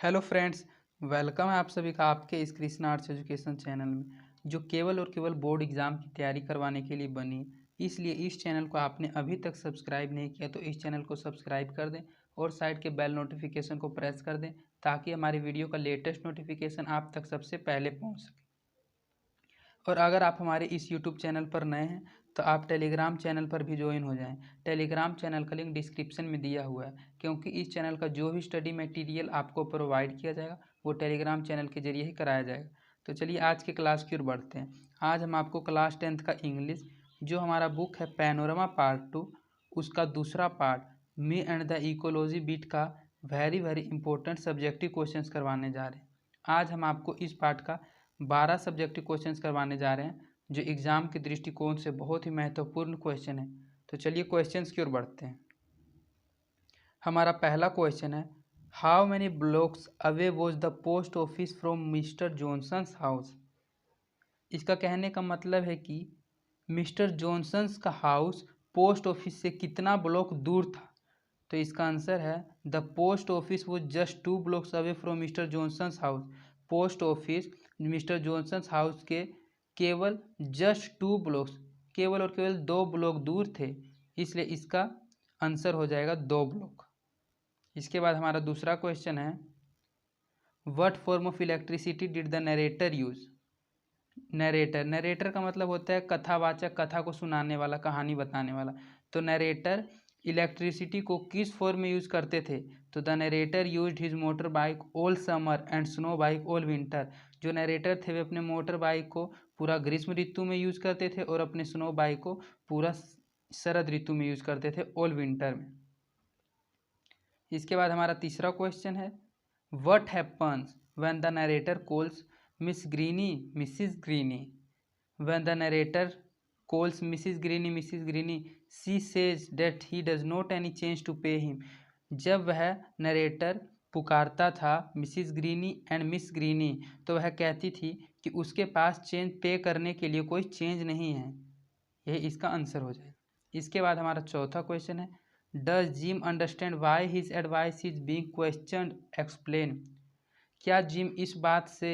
Hello friends, welcome है आप सभी का आपके इस कृष्णा आर्ट्स एजुकेशन चैनल में, जो केवल और केवल बोर्ड एग्ज़ाम की तैयारी करवाने के लिए बनी है। इसलिए इस चैनल को आपने अभी तक सब्सक्राइब नहीं किया तो इस चैनल को सब्सक्राइब कर दें और साइड के बेल नोटिफिकेशन को प्रेस कर दें ताकि हमारी वीडियो का लेटेस्ट नोटिफिकेशन आप तक सबसे पहले पहुँच सके। और अगर आप हमारे इस यूट्यूब चैनल पर नए हैं तो आप टेलीग्राम चैनल पर भी ज्वाइन हो जाएं। टेलीग्राम चैनल का लिंक डिस्क्रिप्शन में दिया हुआ है, क्योंकि इस चैनल का जो भी स्टडी मटेरियल आपको प्रोवाइड किया जाएगा वो टेलीग्राम चैनल के जरिए ही कराया जाएगा। तो चलिए आज के क्लास की ओर बढ़ते हैं। आज हम आपको क्लास 10th का इंग्लिश, जो हमारा बुक है पैनोरमा पार्ट 2, उसका दूसरा part me and the ecology bit का very very important subjective questions करवाने जा रहे हैं। आज हम आपको इस पार्ट का 12 सब्जेक्टिव क्वेश्चंस करवाने जा रहे हैं, जो एग्ज़ाम के दृष्टिकोण से बहुत ही महत्वपूर्ण क्वेश्चन है। तो चलिए क्वेश्चंस की ओर बढ़ते हैं। हमारा पहला क्वेश्चन है, how many blocks away was the post office from Mister Johnson's house. इसका कहने का मतलब है कि मिस्टर जॉनसन्स का हाउस पोस्ट ऑफिस से कितना ब्लॉक दूर था। तो इसका आंसर है द पोस्ट ऑफिस वो just 2 blocks away from Mister Johnson's house. Post office Mister Johnson's house के केवल जस्ट 2 ब्लॉक्स, केवल और केवल 2 ब्लॉक दूर थे, इसलिए इसका आंसर हो जाएगा 2 ब्लॉक। इसके बाद हमारा दूसरा क्वेश्चन है, what form of electricity did the narrator use. Narrator का मतलब होता है कथावाचक, कथा को सुनाने वाला, कहानी बताने वाला। तो नरेटर इलेक्ट्रिसिटी को किस फॉर्म में यूज करते थे। तो the narrator used his motor bike all summer and snow bike all winter. जो नरेटर थे वे अपने मोटर बाइक को पूरा ग्रीष्म ऋतु में यूज करते थे और अपने स्नो बाइक को पूरा शरद ऋतु में यूज करते थे, ऑल विंटर में। इसके बाद हमारा तीसरा क्वेश्चन है, what happens when the narrator calls Miss Greenie Mrs Greenie. When the narrator calls Mrs Greenie she says that he does not any change to pay him. जब वह नरेटर पुकारता था Mrs Greenie and Miss Greenie, तो वह कहती थी कि उसके पास चेंज पे करने के लिए कोई चेंज नहीं है। यही इसका आंसर हो जाएगा। इसके बाद हमारा चौथा क्वेश्चन है, does gym understand why his advice is being questioned, explain. क्या जिम इस बात से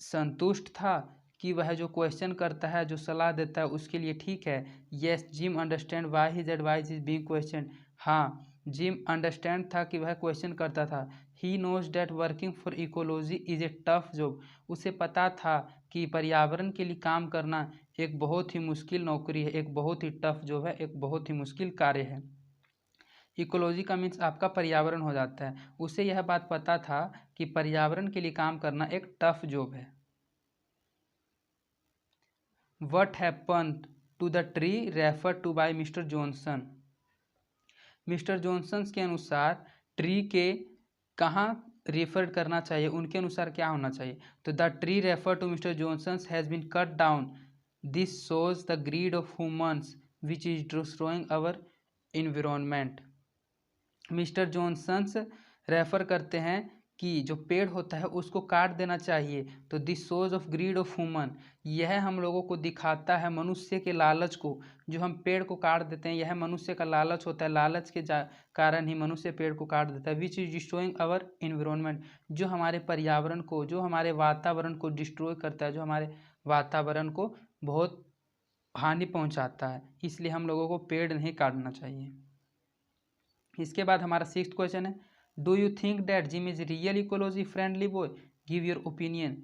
संतुष्ट था कि वह जो क्वेश्चन करता है, जो सलाह देता है, उसके लिए ठीक है। Yes Jim understand why his advice is being question. हाँ, जिम अंडरस्टैंड था कि वह क्वेश्चन करता था। He knows that working for ecology is a tough job. उसे पता था कि पर्यावरण के लिए काम करना एक बहुत ही मुश्किल नौकरी है, एक बहुत ही टफ जॉब है, एक बहुत ही मुश्किल कार्य है। इकोलॉजी का मीन्स आपका पर्यावरण हो जाता है। उसे यह बात पता था कि पर्यावरण के लिए काम करना एक टफ जॉब है। What happened to the tree referred to by mister Johnson. Mister Johnson के अनुसार ट्री के कहाँ रेफर करना चाहिए, उनके अनुसार क्या होना चाहिए। तो the tree refer to Mister Johnson has been cut down, this shows the greed of humans which is destroying our environment. Mister Johnson's refer करते हैं कि जो पेड़ होता है उसको काट देना चाहिए। तो this shows of greed of human, यह हम लोगों को दिखाता है मनुष्य के लालच को। जो हम पेड़ को काट देते हैं यह मनुष्य का लालच होता है, लालच के कारण ही मनुष्य पेड़ को काट देता है। Which is destroying our environment, जो हमारे पर्यावरण को, जो हमारे वातावरण को डिस्ट्रॉय करता है, जो हमारे वातावरण को बहुत हानि पहुंचाता है। इसलिए हम लोगों को पेड़ नहीं काटना चाहिए। इसके बाद हमारा 6th क्वेश्चन है, do you think that Jim is real ecology friendly boy, give your opinion.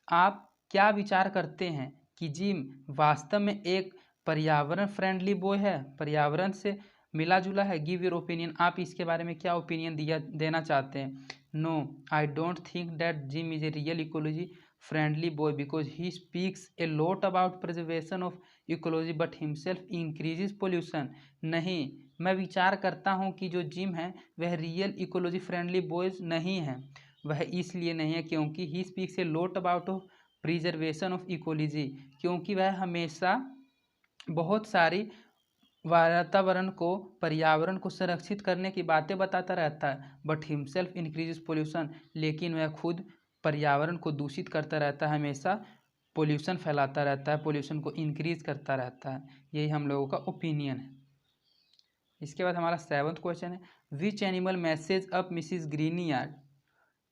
आप क्या विचार करते हैं कि जिम वास्तव में एक पर्यावरण फ्रेंडली बॉय है, पर्यावरण से मिला जुला है। गिव योर ओपिनियन, आप इसके बारे में क्या ओपिनियन देना चाहते हैं। No I don't think that Jim is a real ecology friendly boy because he speaks a lot about preservation of ecology but himself increases pollution. नहीं, मैं विचार करता हूँ कि जो जिम है वह रियल इकोलॉजी फ्रेंडली बॉयज नहीं है। वह इसलिए नहीं है क्योंकि ही speaks a lot about of preservation of ecology, क्योंकि वह हमेशा बहुत सारी वातावरण को, पर्यावरण को संरक्षित करने की बातें बताता रहता है। बट हिमसेल्फ इंक्रीजेस पोल्यूशन, लेकिन वह खुद पर्यावरण को दूषित करता रहता है, हमेशा पोल्यूशन फैलाता रहता है, पोल्यूशन को इंक्रीज करता रहता है। यही हम लोगों का ओपिनियन है। इसके बाद हमारा 7th क्वेश्चन है, which animal messes up Mrs Greenie yard.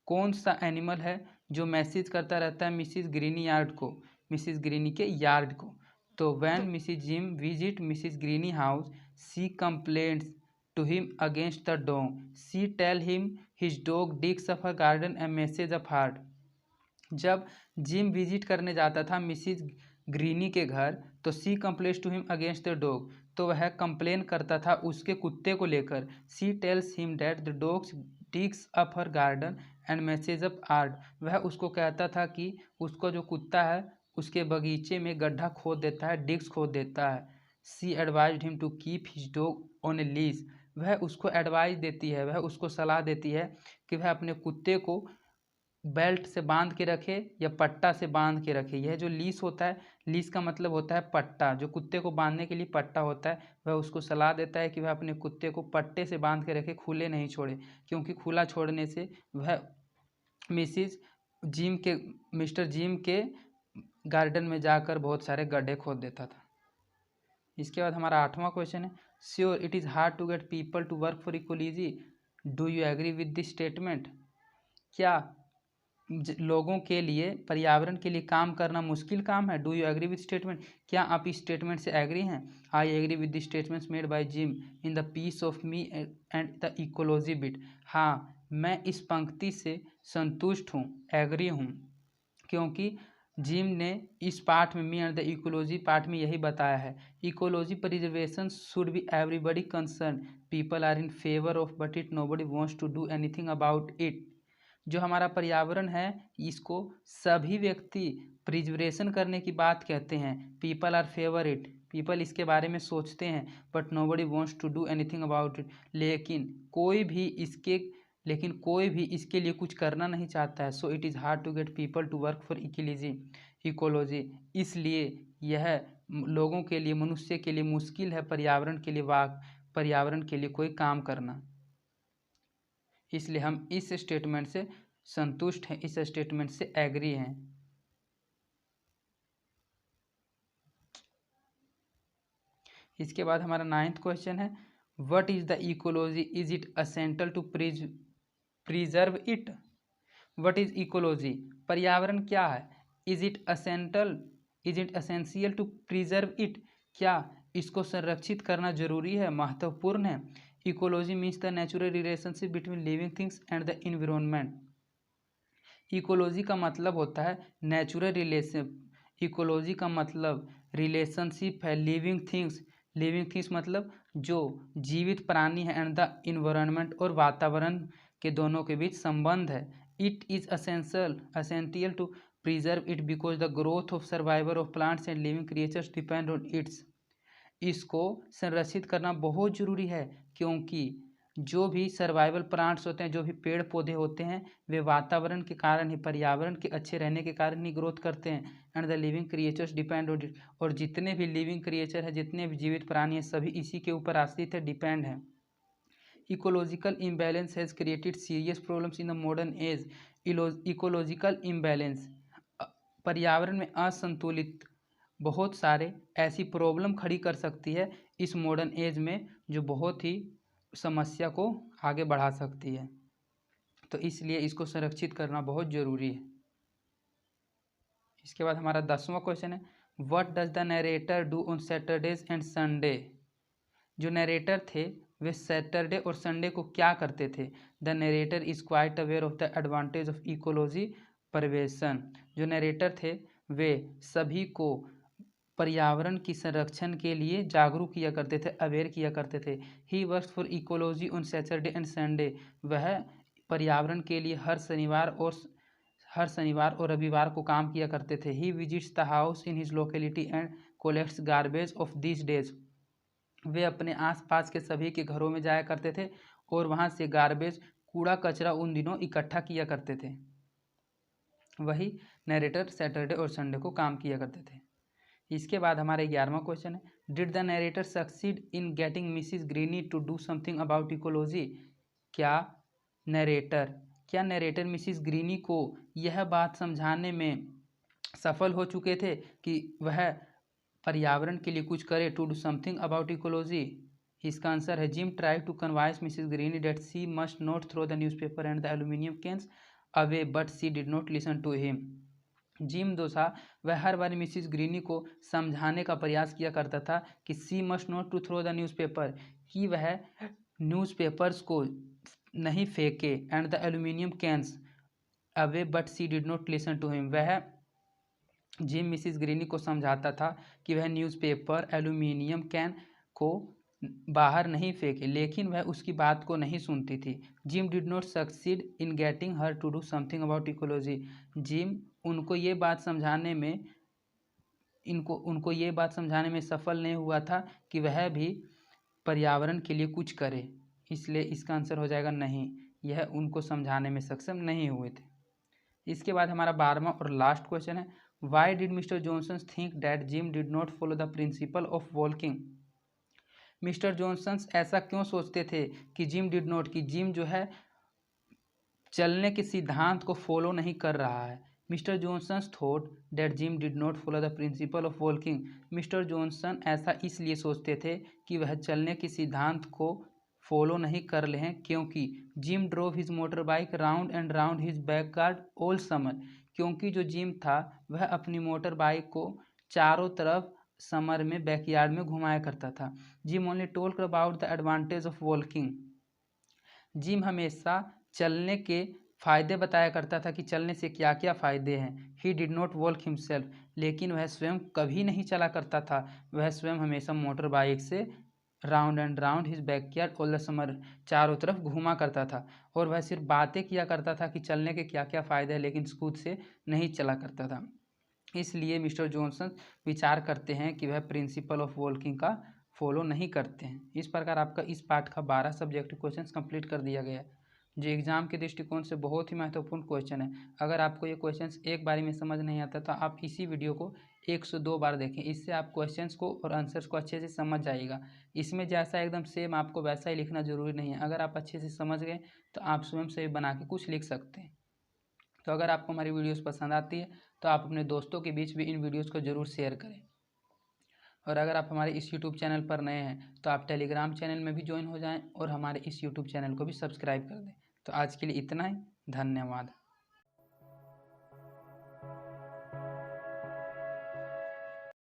कौन सा एनिमल है जो मैसेज करता रहता है मिसिस ग्रीनी यार्ड को, मिसिस ग्रीनी के यार्ड को? तो when Mrs Jim visit Mrs Greenie house she complaints to him against the dog, she tell him his dog digs up her garden a message of heart. जब Jim visit करने जाता था Mrs Greenie के घर तो she complains to him against the dog, तो वह complain करता था उसके कुत्ते को लेकर। She tells him that the dogs digs up her garden and messes up art, वह उसको कहता था कि उसको जो कुत्ता है उसके बगीचे में गड्ढा खोद देता है, डिग्स खोद देता है। She advised him to keep his dog on a leash, वह उसको एडवाइस देती है, वह उसको सलाह देती है कि वह अपने कुत्ते को बेल्ट से बांध के रखे या पट्टा से बांध के रखे। यह जो लीस होता है, लीस का मतलब होता है पट्टा, जो कुत्ते को बांधने के लिए पट्टा होता है, वह उसको सलाह देता है कि वह अपने कुत्ते को पट्टे से बांध के रखे, खुले नहीं छोड़े, क्योंकि खुला छोड़ने से वह मिसिज जिम के मिस्टर जिम के गार्डन में जाकर बहुत सारे गड्ढे खोद देता था। इसके बाद हमारा 8वां क्वेश्चन है, sure it is hard to get people to work for ecology, do you agree with this statement? क्या लोगों के लिए पर्यावरण के लिए काम करना मुश्किल काम है? Do you agree with statement, क्या आप इस स्टेटमेंट से एग्री हैं? I agree with the statements made by Jim in the piece of me and the ecology bit. हाँ, मैं इस पंक्ति से संतुष्ट हूँ, एग्री हूँ, क्योंकि जिम ने इस पार्ट में me and the ecology part में यही बताया है, ecology preservation should be everybody concern, people are in favour of but it nobody wants to do anything about it. जो हमारा पर्यावरण है इसको सभी व्यक्ति प्रिजर्वेशन करने की बात कहते हैं, people are favour it, people इसके बारे में सोचते हैं, but nobody wants to do anything about it, लेकिन कोई भी इसके लिए कुछ करना नहीं चाहता है। So it is hard to get people to work for ecology, इसलिए यह लोगों के लिए, मनुष्य के लिए मुश्किल है पर्यावरण के लिए कोई काम करना। इसलिए हम इस स्टेटमेंट से संतुष्ट हैं, इस स्टेटमेंट से एग्री हैं। इसके बाद हमारा 9th क्वेश्चन है, what is the ecology, is it essential to preserve it? What is ecology, पर्यावरण क्या है? Is it essential to preserve it, क्या इसको संरक्षित करना जरूरी है, महत्वपूर्ण है? Ecology means the natural relationship between living things and the environment. इकोलॉजी का मतलब होता है नेचुरल रिलेशन, इकोलॉजी का मतलब रिलेशनशिप है लिविंग थिंग्स मतलब जो जीवित प्राणी है, एंड द इन्वायरमेंट और वातावरण के दोनों के बीच संबंध है। It is essential to preserve it because the growth of survival of plants and living creatures depend on its. इसको संरक्षित करना बहुत ज़रूरी है, क्योंकि जो भी सर्वाइवल प्लांट्स होते हैं, जो भी पेड़ पौधे होते हैं, वे वातावरण के कारण ही, पर्यावरण के अच्छे रहने के कारण ही ग्रोथ करते हैं। And the living creatures depend on it, और जितने भी लिविंग क्रिएचर हैं, जितने भी जीवित प्राणी हैं, सभी इसी के ऊपर आश्रित है, डिपेंड है। Ecological imbalance has created serious problems in the modern age. Ecological imbalance, पर्यावरण में असंतुलित, बहुत सारे ऐसी प्रॉब्लम खड़ी कर सकती है इस मॉडर्न एज में, जो बहुत ही समस्या को आगे बढ़ा सकती है। तो इसलिए इसको संरक्षित करना बहुत ज़रूरी है। इसके बाद हमारा 10वां क्वेश्चन है, what does the narrator do on Saturdays and Sunday? जो नरेटर थे वे सैटरडे और संडे को क्या करते थे? The narrator is quite aware of the advantage of ecology preservation. जो नरेटर थे वे सभी को पर्यावरण की संरक्षण के लिए जागरूक किया करते थे, अवेयर किया करते थे। He works for ecology on Saturday and Sunday, वह पर्यावरण के लिए हर शनिवार और रविवार को काम किया करते थे। He visits the house in his locality and collects garbage of this days, वे अपने आसपास के सभी के घरों में जाया करते थे और वहाँ से गार्बेज, कूड़ा कचरा उन दिनों इकट्ठा किया करते थे। वही नरेटर सैटरडे और संडे को काम किया करते थे। इसके बाद हमारा 11वां क्वेश्चन है, did the narrator succeed in getting Mrs Greenie to do something about ecology? क्या नरेटर मिसिस ग्रीनी को यह बात समझाने में सफल हो चुके थे कि वह पर्यावरण के लिए कुछ करे, to do something about ecology? इसका आंसर है, Jim try to convince Mrs Greeny that she must not throw the newspaper and the aluminium cans away but she did not listen to him. Jim दोसा वह हर बार Mrs greeny को समझाने का प्रयास किया करता था कि she must not to throw the newspaper, कि वह न्यूज़पेपर्स को नहीं फेंके, and the aluminium cans away but she did not listen to him. वह जिम मिसिस ग्रीनी को समझाता था कि वह न्यूज़पेपर एल्यूमिनियम कैन को बाहर नहीं फेंके, लेकिन वह उसकी बात को नहीं सुनती थी। Jim did not succeed in getting her to do something about ecology. Jim उनको ये बात समझाने में सफल नहीं हुआ था कि वह भी पर्यावरण के लिए कुछ करे, इसलिए इसका आंसर हो जाएगा नहीं, यह उनको समझाने में सक्षम नहीं हुए थे। इसके बाद हमारा 12वां और लास्ट क्वेश्चन है, why did mister Johnson think that gym did not follow the principle of walking. Mister Johnson ऐसा क्यों सोचते थे कि जिम जो है चलने के सिद्धांत को फॉलो नहीं कर रहा है। Mister Johnson thought that gym did not follow the principle of walking. Mister Johnson ऐसा इसलिए सोचते थे कि वह चलने के सिद्धांत को फॉलो नहीं कर रहे हैं, क्योंकि gym drove his motor bike round and round his backyard all summer. क्योंकि जो जिम था वह अपनी मोटर बाइक को चारों तरफ समर में बैकयार्ड में घुमाया करता था। Gym only talk about the advantage of walking. Gym हमेशा चलने के फायदे बताया करता था कि चलने से क्या क्या फ़ायदे हैं। He did not walk himself, लेकिन वह स्वयं कभी नहीं चला करता था। वह स्वयं हमेशा मोटर बाइक से round and round his backyard all the summer, चारों तरफ घूमा करता था, और वह सिर्फ बातें किया करता था कि चलने के क्या क्या फ़ायदे हैं, लेकिन खुद से नहीं चला करता था। इसलिए मिस्टर जॉनसन विचार करते हैं कि वह प्रिंसिपल ऑफ वॉकिंग का फॉलो नहीं करते हैं। इस प्रकार आपका इस पार्ट का 12 सब्जेक्टिव क्वेश्चन कंप्लीट कर दिया गया है, जो एग्जाम के दृष्टिकोण से बहुत ही महत्वपूर्ण क्वेश्चन है। अगर आपको ये क्वेश्चंस एक बारी में समझ नहीं आता तो आप इसी वीडियो को 102 बार देखें, इससे आप क्वेश्चंस को और आंसर्स को अच्छे से समझ जाइएगा। इसमें जैसा एकदम सेम आपको वैसा ही लिखना जरूरी नहीं है। अगर आप अच्छे से समझ गए तो आप स्वयं से भी बना के कुछ लिख सकते हैं। तो अगर आपको हमारी वीडियोस पसंद आती है तो आप अपने दोस्तों के बीच भी इन वीडियोस को ज़रूर शेयर करें। और अगर आप हमारे इस यूट्यूब चैनल पर नए हैं तो आप टेलीग्राम चैनल में भी ज्वाइन हो जाएं और हमारे इस यूट्यूब चैनल को भी सब्सक्राइब कर दें। तो आज के लिए इतना ही, धन्यवाद।